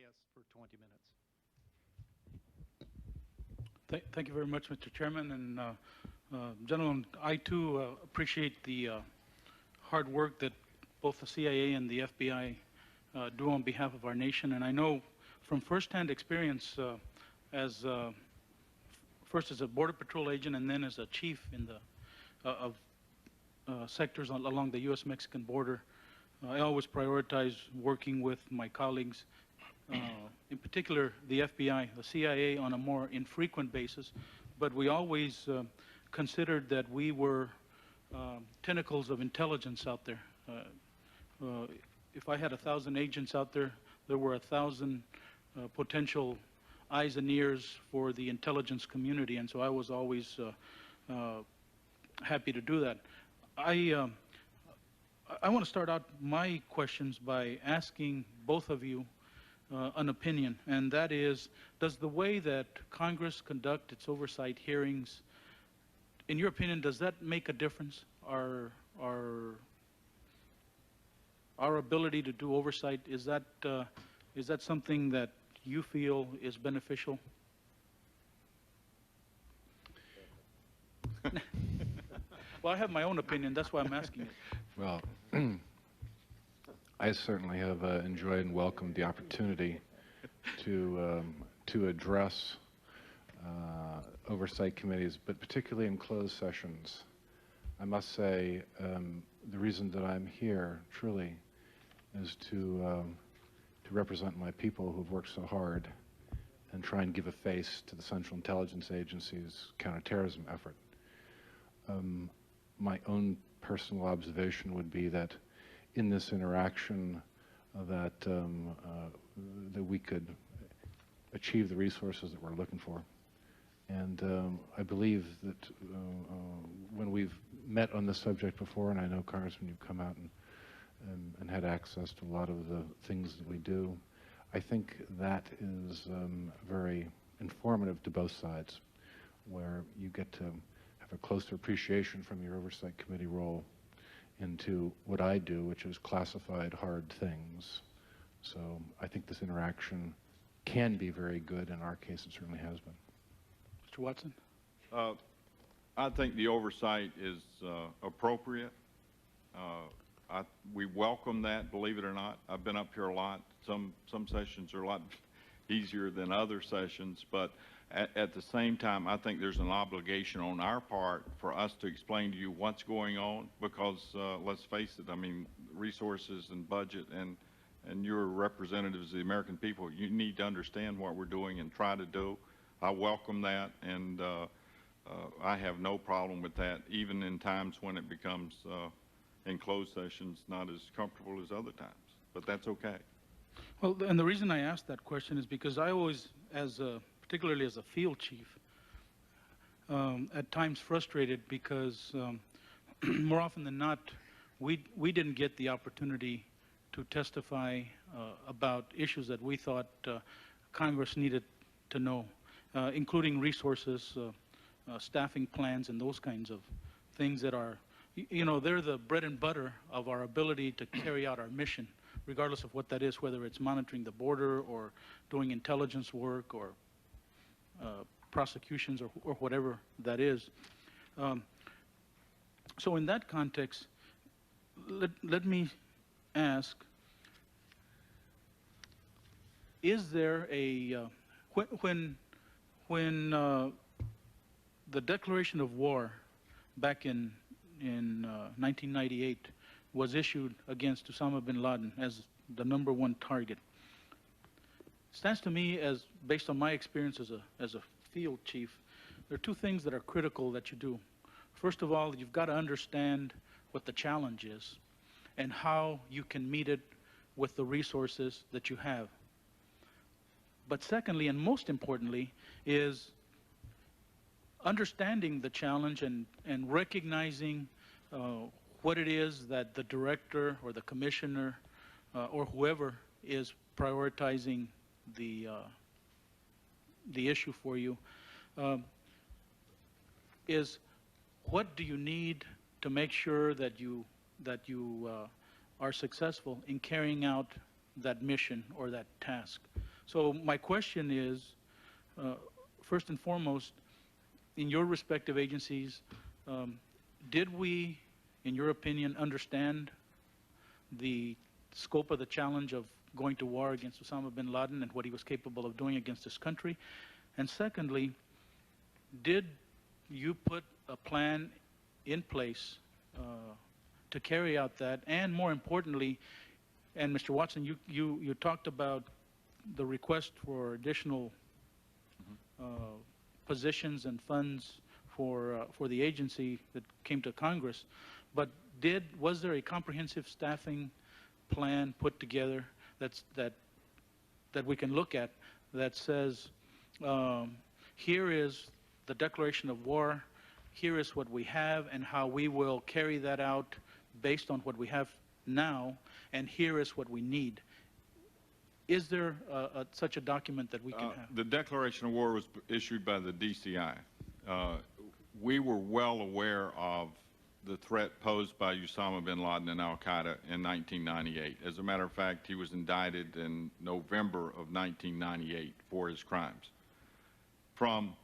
Reyes for 20 minutes. Thank you very much, Mr. Chairman. And gentlemen, I too appreciate the hard work that both the CIA and the FBI do on behalf of our nation. And I know from firsthand experience, as first as a Border Patrol agent and then as a chief in the of sectors along the U.S.-Mexican border, I always prioritize working with my colleagues, in particular the FBI, the CIA on a more infrequent basis, but we always considered that we were tentacles of intelligence out there. If I had 1,000 agents out there, there were 1,000 potential eyes and ears for the intelligence community, and so I was always happy to do that. I want to start out my questions by asking both of you an opinion, and that is, does the way that Congress conduct its oversight hearings, in your opinion, does that make a difference? Our ability to do oversight, is that something that you feel is beneficial? Well, I have my own opinion. That's why I'm asking it. Well, I certainly have enjoyed and welcomed the opportunity to address oversight committees, but particularly in closed sessions. I must say the reason that I'm here truly is to represent my people who've worked so hard and try and give a face to the Central Intelligence Agency's counterterrorism effort. My own personal observation would be that in this interaction that we could achieve the resources that we're looking for. And I believe that when we've met on this subject before, and I know, Congressman, you've come out and had access to a lot of the things that we do, I think that is very informative to both sides, where you get to have a closer appreciation from your Oversight Committee role into what I do, which is classified hard things. So I think this interaction can be very good. In our case, it certainly has been. Mr. Watson? I think the oversight is appropriate. We welcome that, believe it or not. I've been up here a lot. Some sessions are a lot easier than other sessions, but at the same time, I think there's an obligation on our part for us to explain to you what's going on, because let's face it, I mean, resources and budget and you're representatives of the American people, you need to understand what we're doing and try to do. I welcome that, and I have no problem with that, even in times when it becomes, in closed sessions, not as comfortable as other times, but that's okay. Well, and the reason I asked that question is because I always, particularly as a field chief, at times frustrated because more often than not, we didn't get the opportunity to testify about issues that we thought Congress needed to know, including resources, staffing plans, and those kinds of things that are, you know, they're the bread and butter of our ability to carry out our mission, regardless of what that is, whether it's monitoring the border or doing intelligence work or prosecutions or whatever that is. So in that context, let me ask, is there a, when the declaration of war back in 1998 was issued against Osama bin Laden as the #1 target, stands to me as, based on my experience as a field chief, there are two things that are critical that you do. First of all, you've got to understand what the challenge is and how you can meet it with the resources that you have. But secondly, and most importantly, is understanding the challenge and recognizing what it is that the director or the commissioner or whoever is prioritizing the issue for you, is what do you need to make sure that you are successful in carrying out that mission or that task. So my question is, first and foremost, in your respective agencies, did we, in your opinion, understand the scope of the challenge of going to war against Osama bin Laden and what he was capable of doing against this country? And secondly, did you put a plan in place to carry out that? And more importantly, and Mr. Watson, you talked about the request for additional positions and funds for the agency that came to Congress, but was there a comprehensive staffing plan put together that we can look at that says, here is the declaration of war, here is what we have and how we will carry that out based on what we have now, and here is what we need? Is there such a document that we can have? The declaration of war was issued by the DCI. We were well aware of the threat posed by Osama bin Laden and al-Qaeda in 1998. As a matter of fact, he was indicted in November of 1998 for his crimes. From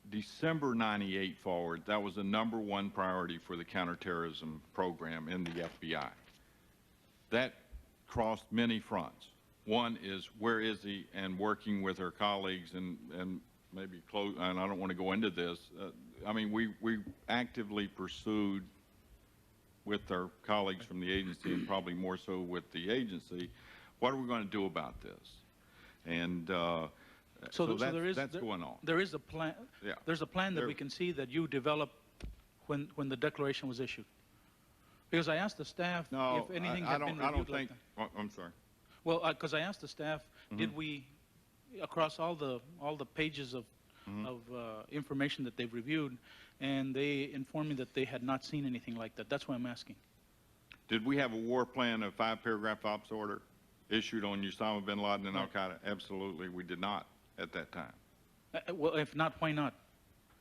December 98 forward, that was the #1 priority for the counterterrorism program in the FBI. That crossed many fronts. One is, where is he, and working with our colleagues and maybe close, and I don't want to go into this. I mean, we actively pursued with our colleagues from the agency, and probably more so with the agency, what are we going to do about this? And so that's going on. There is a plan. Yeah. There's a plan that we can see that you developed when the declaration was issued. Because I asked the staff if anything had been reviewed. I don't like think. that. I'm sorry. Well, because I asked the staff, did we, across all the pages of information that they've reviewed, and they informed me that they had not seen anything like that. That's why I'm asking. Did we have a war plan, a 5-paragraph ops order issued on Osama bin Laden and al-Qaeda? Absolutely, we did not at that time. Well, if not, why not?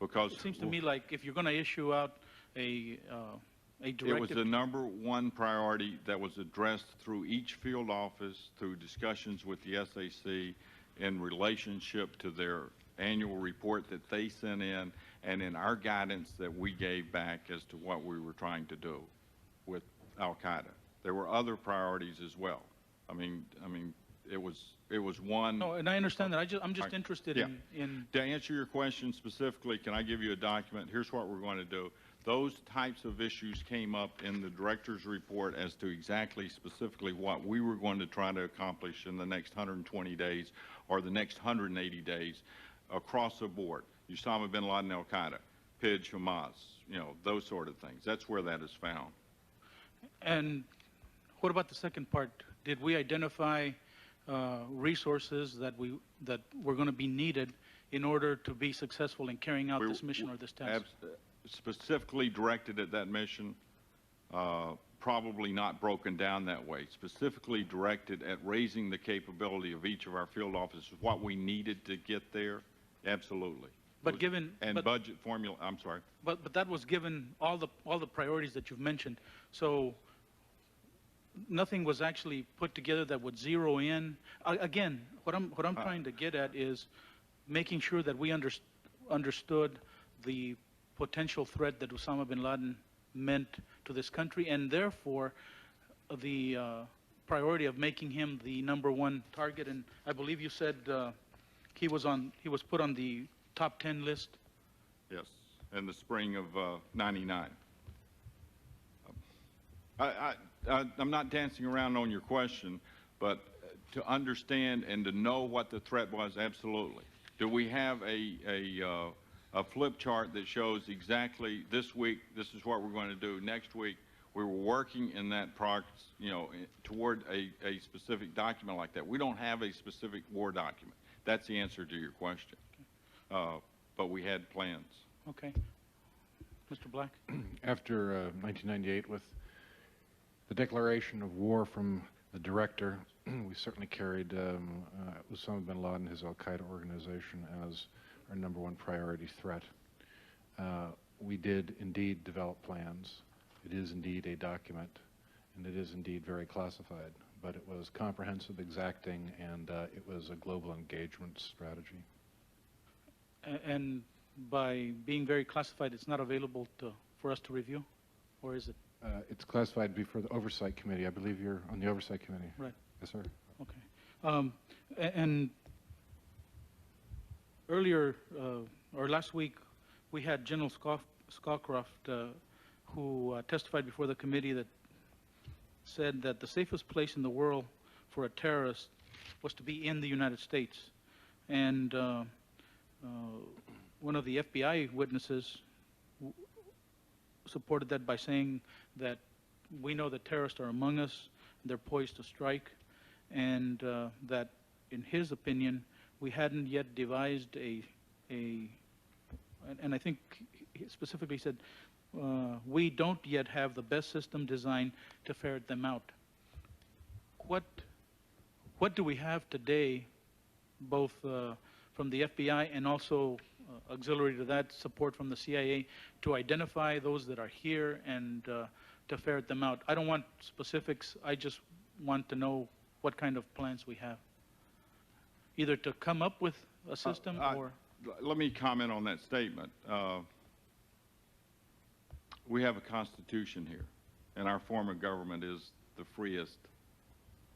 Because it seems to me like if you're going to issue out a directive. It was the #1 priority that was addressed through each field office, through discussions with the SAC in relationship to their annual report that they sent in, and in our guidance that we gave back as to what we were trying to do with al-Qaeda. There were other priorities as well. I mean, it was one. No, and I understand that. I'm just interested in. To answer your question specifically, can I give you a document? Here's what we're going to do. Those types of issues came up in the director's report as to exactly specifically what we were going to try to accomplish in the next 120 days or the next 180 days across the board. Osama bin Laden, al-Qaeda, PIJ, Hamas, those sort of things. That's where that is found. And what about the second part? Did we identify resources that were going to be needed in order to be successful in carrying out this mission or this task? Specifically directed at that mission, probably not broken down that way. Specifically directed at raising the capability of each of our field offices, what we needed to get there, absolutely. But given budget formula, I'm sorry. But that was given all the priorities that you've mentioned. So nothing was actually put together that would zero in. Again, what I'm trying to get at is making sure that we understood the potential threat that Osama bin Laden meant to this country, and therefore the priority of making him the #1 target. And I believe you said he was put on the top 10 list. Yes, in the spring of '99. I'm not dancing around on your question, but to understand and to know what the threat was, absolutely. Do we have a flip chart that shows exactly this week, this is what we're going to do, next week we were working in that progress, toward a specific document like that? We don't have a specific war document. That's the answer to your question. But we had plans. Okay. Mr. Black? After 1998, with the declaration of war from the director, we certainly carried Osama bin Laden, his al-Qaeda organization, as our #1 priority threat. We did indeed develop plans. It is indeed a document, and it is indeed very classified. but it was comprehensive, exacting, and it was a global engagement strategy. And by being very classified, it's not available for us to review, or is it? It's classified before the Oversight Committee. I believe you're on the Oversight Committee. Right. Yes, sir. Okay. And earlier, or last week, we had General Scowcroft, who testified before the committee that said that the safest place in the world for a terrorist was to be in the United States. And one of the FBI witnesses supported that by saying that we know that terrorists are among us, they're poised to strike, and that, in his opinion, we hadn't yet devised and I think he specifically said, we don't yet have the best system designed to ferret them out. What do we have today, both from the FBI and also auxiliary to that, support from the CIA, to identify those that are here and to ferret them out? I don't want specifics. I just want to know what kind of plans we have, either to come up with a system or... Let me comment on that statement. We have a constitution here, and our form of government is the freest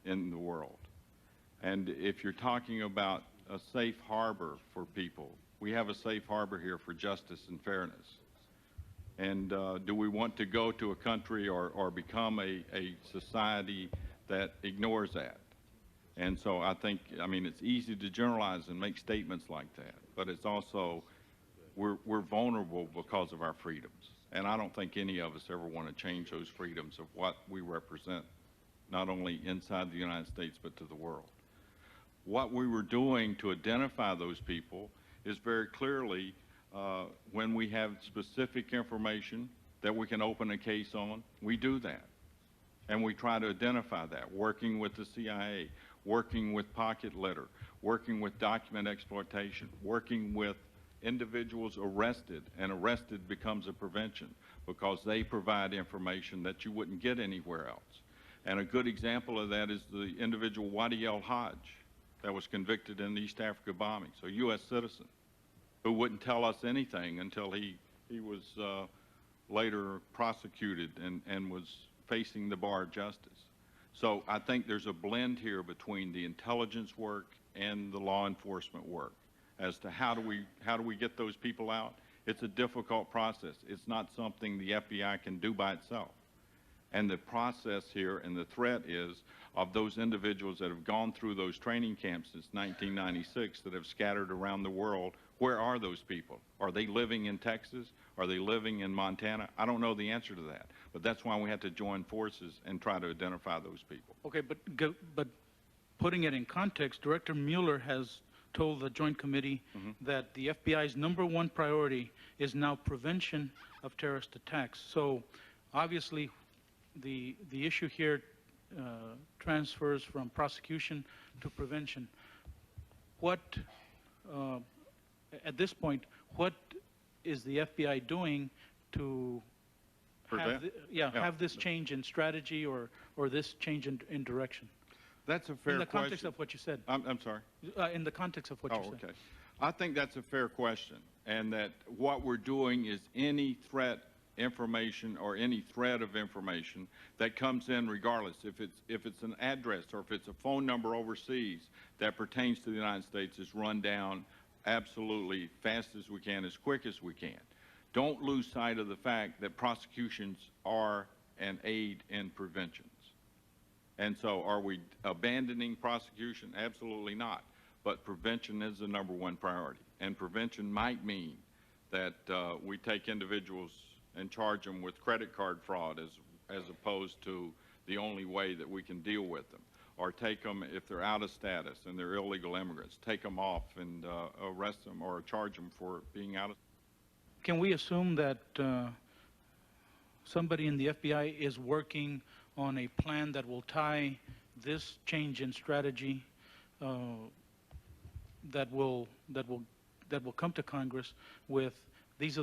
in the world. And if you're talking about a safe harbor for people, we have a safe harbor here for justice and fairness. And do we want to go to a country or become a society that ignores that? And so I think, I mean, it's easy to generalize and make statements like that, but it's also, we're vulnerable because of our freedoms. And I don't think any of us ever want to change those freedoms of what we represent, not only inside the United States, but to the world. What we were doing to identify those people is very clearly when we have specific information that we can open a case on, we do that. And we try to identify that, working with the CIA, working with pocket litter, working with document exploitation, working with individuals arrested, and arrested becomes a prevention because they provide information that you wouldn't get anywhere else. And a good example of that is the individual Wadi El Hajj that was convicted in the East Africa bombing, so a U.S. citizen who wouldn't tell us anything until he was later prosecuted and was facing the bar of justice. So I think there's a blend here between the intelligence work and the law enforcement work as to how do we get those people out. It's a difficult process. It's not something the FBI can do by itself. And the process here and the threat is of those individuals that have gone through those training camps since 1996 that have scattered around the world. Where are those people? Are they living in Texas? Are they living in Montana? I don't know the answer to that, but that's why we have to join forces and try to identify those people. Okay, but putting it in context, Director Mueller has told the Joint Committee that the FBI's #1 priority is now prevention of terrorist attacks. So obviously the issue here transfers from prosecution to prevention. What, at this point, what is the FBI doing to have this change in strategy or this change in direction? That's a fair question. In the context of what you said. I'm sorry? In the context of what you said. Okay. I think that's a fair question, and that what we're doing is any threat information or any thread of information that comes in regardless, if it's an address or if it's a phone number overseas that pertains to the United States, is run down absolutely fast as we can, as quick as we can. Don't lose sight of the fact that prosecutions are an aid in preventions. And so are we abandoning prosecution? Absolutely not. But prevention is the #1 priority. And prevention might mean that we take individuals and charge them with credit card fraud as opposed to the only way that we can deal with them. Or take them, if they're out of status and they're illegal immigrants, take them off and arrest them or charge them for being out of. Can we assume that somebody in the FBI is working on a plan that will tie this change in strategy that will come to Congress with this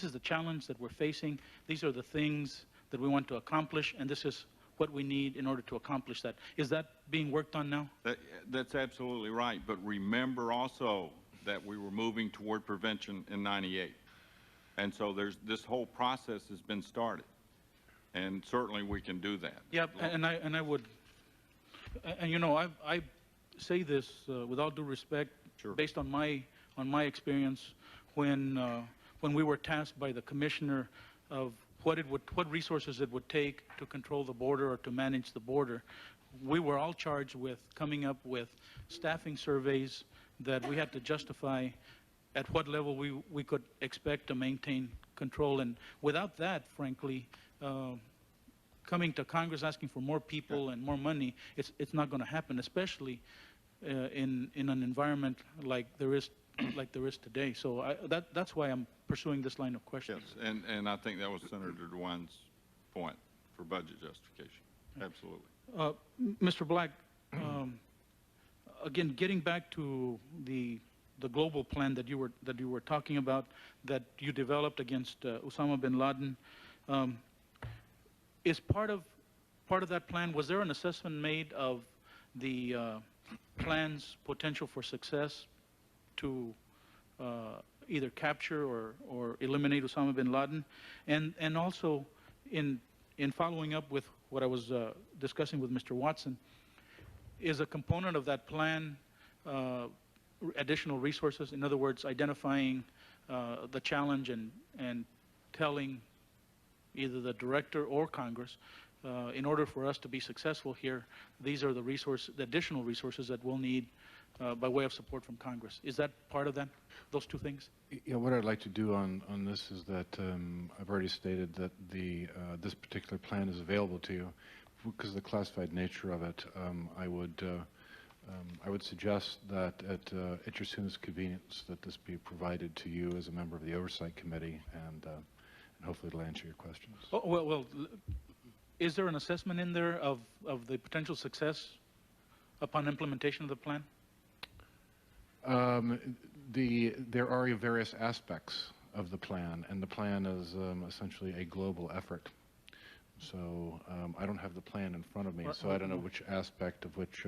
is the challenge that we're facing, these are the things that we want to accomplish, and this is what we need in order to accomplish that. Is that being worked on now? That's absolutely right, but remember also that we were moving toward prevention in '98. And so this whole process has been started, and certainly we can do that. Yeah, and I would, and you know, I say this with all due respect, Sure. based on my experience when we were tasked by the commissioner of what resources it would take to control the border or to manage the border. We were all charged with coming up with staffing surveys that we had to justify at what level we could expect to maintain control. And without that, frankly, coming to Congress asking for more people and more money, it's not going to happen, especially in an environment like there is today. So that's why I'm pursuing this line of questions. Yes, and I think that was Senator DeWine's point for budget justification. Absolutely. Mr. Black, again, getting back to the global plan that you were talking about, that you developed against Osama bin Laden, is part of that plan. Was there an assessment made of the plan's potential for success to either capture or eliminate Osama bin Laden, and also in following up with what I was discussing with Mr. Watson, is a component of that plan additional resources? In other words, identifying the challenge and telling either the director or Congress, in order for us to be successful here, these are the additional resources that we'll need by way of support from Congress. Is that part of that, those two things? Yeah, what I'd like to do on this is that I've already stated that this particular plan is available to you. Because of the classified nature of it, I would suggest that at your soonest convenience that this be provided to you as a member of the Oversight Committee, and hopefully it'll answer your questions. Oh, well, is there an assessment in there of the potential success upon implementation of the plan? There are various aspects of the plan, and the plan is essentially a global effort. So I don't have the plan in front of me, so I don't know which aspect of which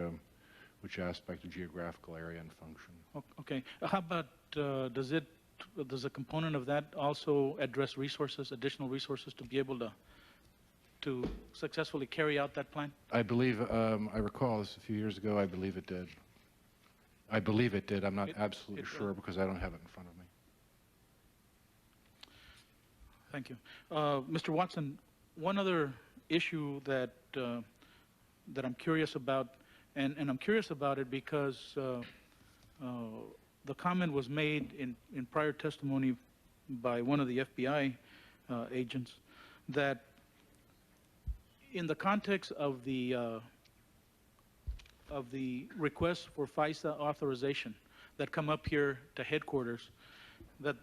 aspect of geographical area and function. Okay. How about does a component of that also address resources, additional resources, to be able to successfully carry out that plan? I believe I recall this a few years ago. I believe it did. I believe it did. I'm not absolutely sure because I don't have it in front of me. Thank you, Mr. Watson. One other issue that I'm curious about, and I'm curious about it because the comment was made in prior testimony by one of the FBI agents that in the context of the request for FISA authorization that come up here to headquarters, that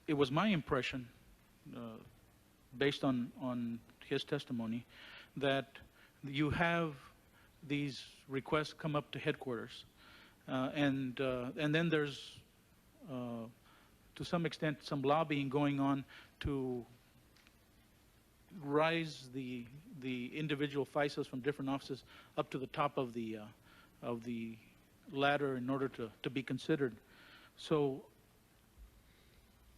it was my impression, based on his testimony, that you have these requests come up to headquarters, and then there's, to some extent, some lobbying going on to rise the individual FISAs from different offices up to the top of the ladder in order to be considered. So,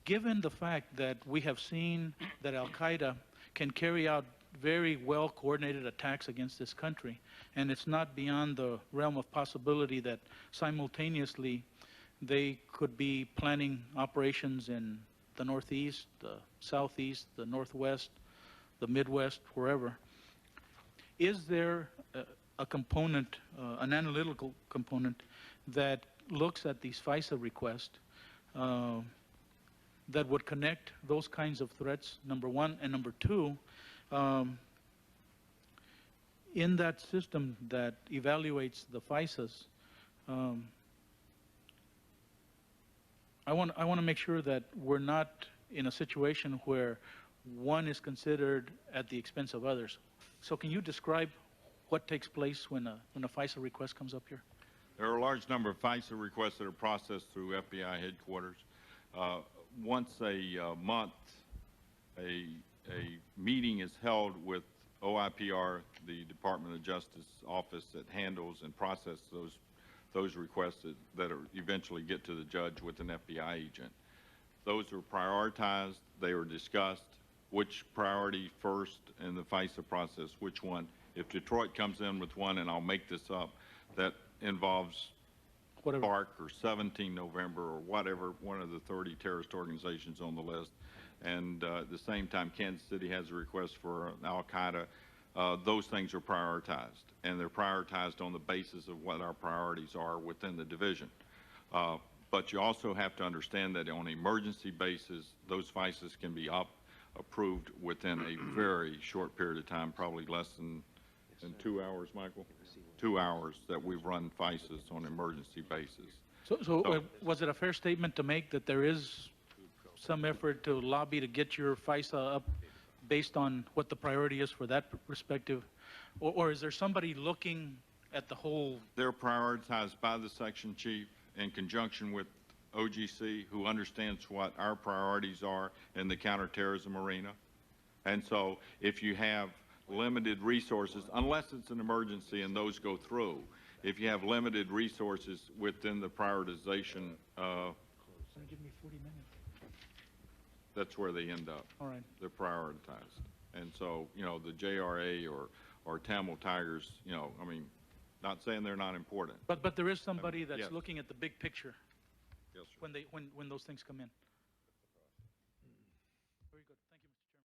given the fact that we have seen that Al-Qaeda can carry out very well coordinated attacks against this country, and it's not beyond the realm of possibility that simultaneously they could be planning operations in the Northeast, the Southeast, the Northwest, the Midwest, wherever. Is there a component, an analytical component, that looks at these FISA requests that would connect those kinds of threats, number one, and number two, in that system that evaluates the FISAs, I want to make sure that we're not in a situation where one is considered at the expense of others. So can you describe what takes place when a FISA request comes up here? There are a large number of FISA requests that are processed through FBI headquarters. Once a month, a meeting is held with OIPR, the Department of Justice office that handles and processes those requests that are eventually get to the judge with an FBI agent. Those are prioritized, they were discussed, which priority first in the FISA process, which one. If Detroit comes in with one, and I'll make this up, that involves Whatever. Park or 17 November or whatever, one of the 30 terrorist organizations on the list, and at the same time Kansas City has a request for Al-Qaeda, those things are prioritized, and they're prioritized on the basis of what our priorities are within the division. But you also have to understand that on an emergency basis, those FISAs can be approved within a very short period of time, probably less than 2 hours, Michael? 2 hours that we've run FISAs on an emergency basis. So was it a fair statement to make that there is some effort to lobby to get your FISA up based on what the priority is for that perspective? Or is there somebody looking at the whole? They're prioritized by the section chief in conjunction with OGC, who understands what our priorities are in the counterterrorism arena. And so if you have limited resources, unless it's an emergency and those go through, if you have limited resources within the prioritization, Give me 40 minutes. that's where they end up. All right. They're prioritized. And so, you know, the JRA or Tamil Tigers, you know, I mean, not saying they're not important. But there is somebody that's yes. looking at the big picture Yes, sir. when those things come in.